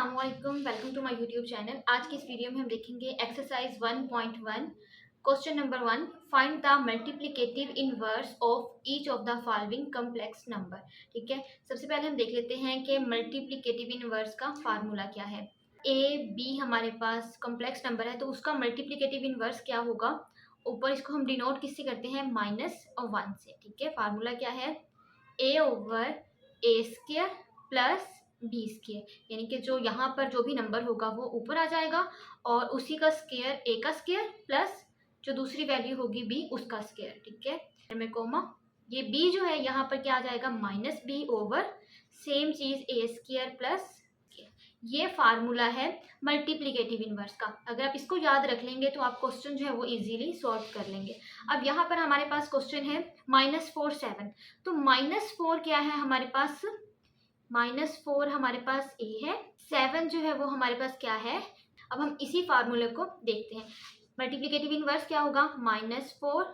अस्सलामुअलैकुम, welcome to my YouTube channel. आज की इस वीडियो में हम देखेंगे exercise 1.1 question number 1। Find the multiplicative inverse of each of the following complex number. ठीक है, सबसे पहले हम देख लेते हैं कि मल्टीप्लिकेटिव इनवर्स का फार्मूला क्या है। ए बी हमारे पास कम्प्लेक्स नंबर है तो उसका मल्टीप्लिकेटिव इनवर्स क्या होगा। ऊपर इसको हम डिनोट किससे करते हैं, -1 से। ठीक है, फार्मूला क्या है, ए over A square plus B square, यानी कि जो यहाँ पर जो भी नंबर होगा वो ऊपर आ जाएगा और उसी का स्क्वायर ए का स्क्वायर प्लस जो दूसरी वैल्यू होगी बी उसका स्क्वायर। ठीक है, में कोमा ये बी जो है यहाँ पर क्या आ जाएगा, -b ओवर सेम चीज ए स्क्वायर प्लस। ये फार्मूला है मल्टीप्लिकेटिव इनवर्स का। अगर आप इसको याद रख लेंगे तो आप क्वेश्चन जो है वो इजीली सॉल्व कर लेंगे। अब यहाँ पर हमारे पास क्वेश्चन है -4 7, तो -4 क्या है हमारे पास, -4 हमारे पास ए है, 7 जो है वो हमारे पास क्या है। अब हम इसी फार्मूले को देखते हैं। मल्टीप्लिकेटिव इनवर्स क्या होगा, -4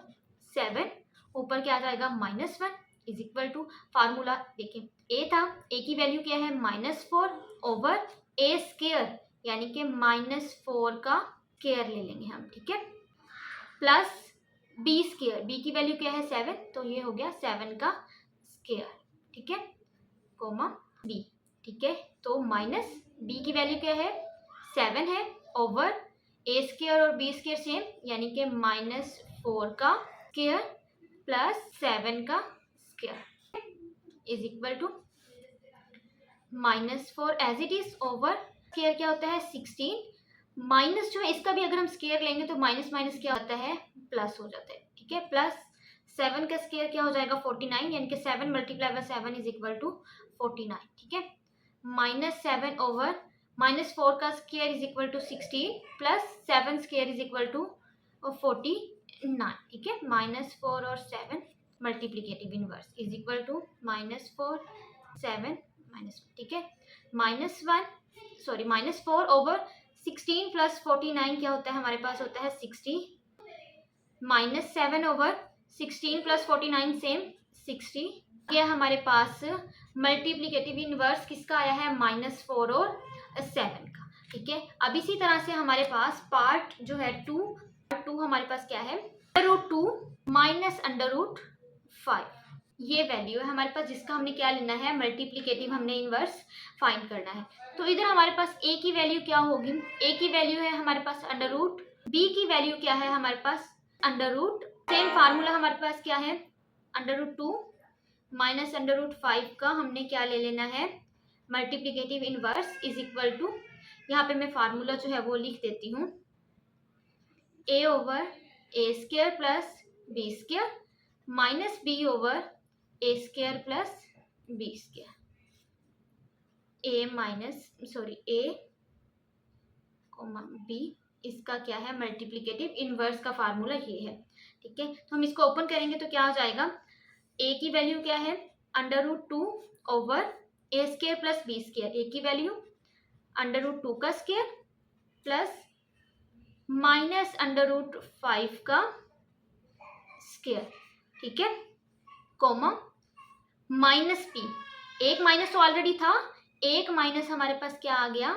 7 ऊपर क्या आ जाएगा, -1 इज इक्वल टू फार्मूला देखिए ए था, ए की वैल्यू क्या है -4 ओवर ए स्क्वायर, यानी कि -4 का स्क्वायर ले लेंगे हम। ठीक है, प्लस बी स्क्वायर, बी की वैल्यू क्या है 7, तो ये हो गया 7 का स्क्वायर। ठीक है, कोमा बी। ठीक है, तो माइनस बी की वैल्यू क्या है 7 है ओवर ए स्क्वायर और बी स्क्वायर सेम, यानी कि -4 का स्क्वायर प्लस 7 का square is equal to -4 as it is over square क्या होता है 16, माइनस जो है इसका भी अगर हम स्क्वायर लेंगे तो माइनस माइनस क्या होता है, प्लस हो जाता है। ठीक है, प्लस 7 का स्क्वायर क्या हो जाएगा 49, यानी कि 7 multiply by 7 is equal to 49। ठीक है, -7 ओवर -4 का square is equal to 16 plus 7 square is equal to 49। ठीक है, -4 और 7 multiplicative inverse is equal to -4 7 -1। ठीक है, -4 ओवर 16 प्लस 49 क्या होता है हमारे पास, होता है 60, -7 ओवर 16 प्लस 49 सेम 60। यह हमारे पास मल्टीप्लिकेटिव इनवर्स किसका आया है, -4 और 7 का। ठीक है, अब इसी तरह से हमारे पास पार्ट जो है 2 हमारे पास क्या है, √2 माइनस √5, ये वैल्यू है हमारे पास जिसका हमने क्या लेना है, मल्टीप्लिकेटिव हमने इनवर्स फाइंड करना है। तो इधर हमारे पास ए की वैल्यू क्या होगी, ए की वैल्यू है हमारे पास √, बी की वैल्यू क्या है हमारे पास √, सेम फार्मूला हमारे पास क्या है √2 माइनस √5 का हमने क्या ले लेना है, multiplicative inverse is equal to, यहाँ पे मैं फार्मूला जो है वो लिख देती हूँ, A over A square plus B square minus B over A square plus B square, A B, इसका क्या है मल्टीप्लिकेटिव इनवर्स का फार्मूला ये है। ठीक है, तो हम इसको ओपन करेंगे तो क्या हो जाएगा, ए की वैल्यू क्या है √2 over A square plus B square, ए की वैल्यू √2 का स्क्वायर प्लस माइनस √5 का स्क्वायर। ठीक है, कोमा माइनस पी, एक माइनस तो ऑलरेडी था, एक माइनस हमारे पास क्या आ गया,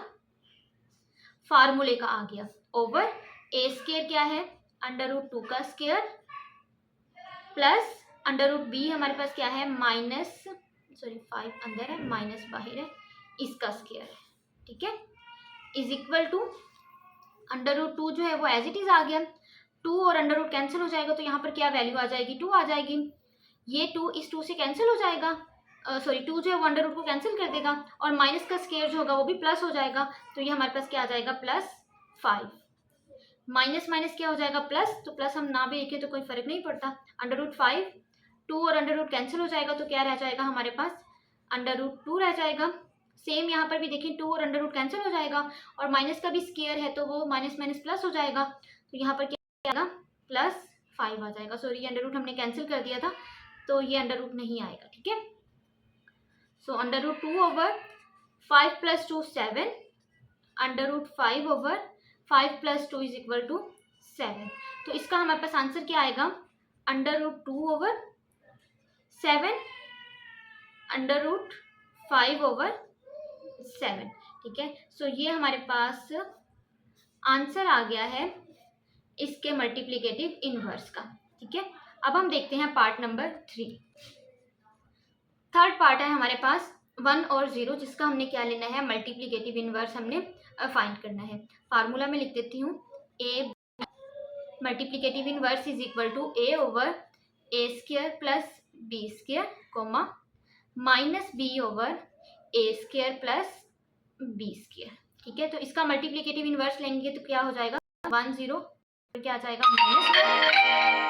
फार्मूले का आ गया, ओवर ए स्क्वायर क्या है √2 का स्क्वायर प्लस √b हमारे पास क्या है 5 अंदर है माइनस बाहर है, इसका स्क्वायर है। ठीक है, इज इक्वल टू √2 जो है वो एज इट इज आ गया, 2 और √ कैंसिल हो जाएगा तो यहाँ पर क्या वैल्यू आ जाएगी, 2 आ जाएगी, ये 2 इस 2 से कैंसिल हो जाएगा, 2 जो है वो √ को कैंसिल कर देगा और माइनस का स्क्वायर जो होगा वो भी प्लस हो जाएगा, तो ये हमारे पास क्या आ जाएगा +5, माइनस माइनस क्या हो जाएगा प्लस, तो प्लस हम ना भी लिखें तो कोई फर्क नहीं पड़ता, √5 2 और √ कैंसिल हो जाएगा तो क्या रह जाएगा हमारे पास √2 रह जाएगा। सेम यहाँ पर भी देखिए 2 और √ कैंसिल हो जाएगा और माइनस का भी स्क्वायर है तो वो माइनस माइनस प्लस हो जाएगा, तो यहाँ पर क्या आएगा +5 आ जाएगा। सॉरी, ये √ हमने कैंसिल कर दिया था तो ये √ नहीं आएगा। ठीक है, so √2 over 5 + 2 7, √5 over 5 + 2 is equal to 7, तो इसका हमारे पास आंसर क्या आएगा √2 ओवर 7 √5 ओवर 7, ठीक है। सो ये हमारे पास आंसर आ गया है इसके मल्टीप्लिकेटिव इनवर्स का। ठीक है, अब हम देखते हैं पार्ट नंबर 3। थर्ड पार्ट है हमारे पास 1 और 0, जिसका हमने क्या लेना है, मल्टीप्लिकेटिव इनवर्स हमने फाइंड करना है। फार्मूला में लिख देती हूँ, A multiplicative inverse is equal to A over A square plus B square comma minus B over A square plus B square. ठीक है, तो इसका मल्टीप्लिकेटिव इनवर्स लेंगे तो क्या हो जाएगा, 1 0, क्या आ जाएगा माइनस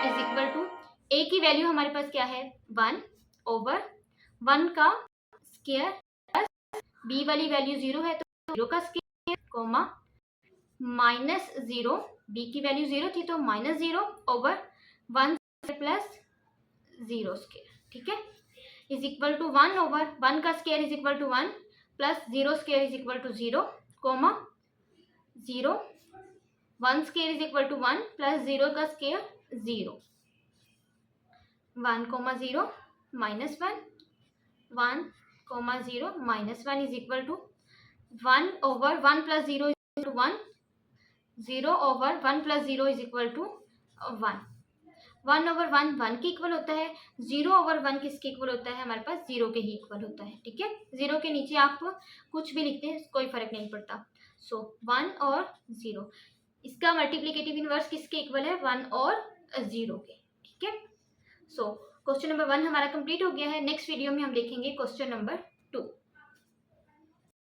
इज इक्वल टू ए की वैल्यू हमारे पास क्या है 1 ओवर 1 का स्क्वायर प्लस बी वाली वैल्यू 0 है तो 0 का स्क्वायर कोमा माइनस 0, बी की वैल्यू 0 थी तो माइनस 0 ओवर 1 प्लस 0 स्क्वायर। ठीक है, इज इक्वल टू 1 ओवर 1 का square is equal to 1 plus 0 square is equal to 0 comma 0 1 square is equal to 1 plus 0 का square 0 1 comma 0 minus 1 1 comma 0 minus 1 is equal to 1 over 1 plus 0 is equal to 1 0 over 1 plus 0 is equal to 1 1 over 1 1 के equal होता है, 0 over 1 किसके equal होता है, हमारे पास 0 के ही equal होता है। ठीक है, 0 के नीचे आप कुछ भी लिखते हैं कोई फर्क नहीं पड़ता। सो 1 और 0, इसका मल्टीप्लिकेटिव इनवर्स किसके इक्वल है, 1 और 0 के। ठीक है, सो क्वेश्चन नंबर 1 हमारा कंप्लीट हो गया है। नेक्स्ट वीडियो में हम देखेंगे क्वेश्चन नंबर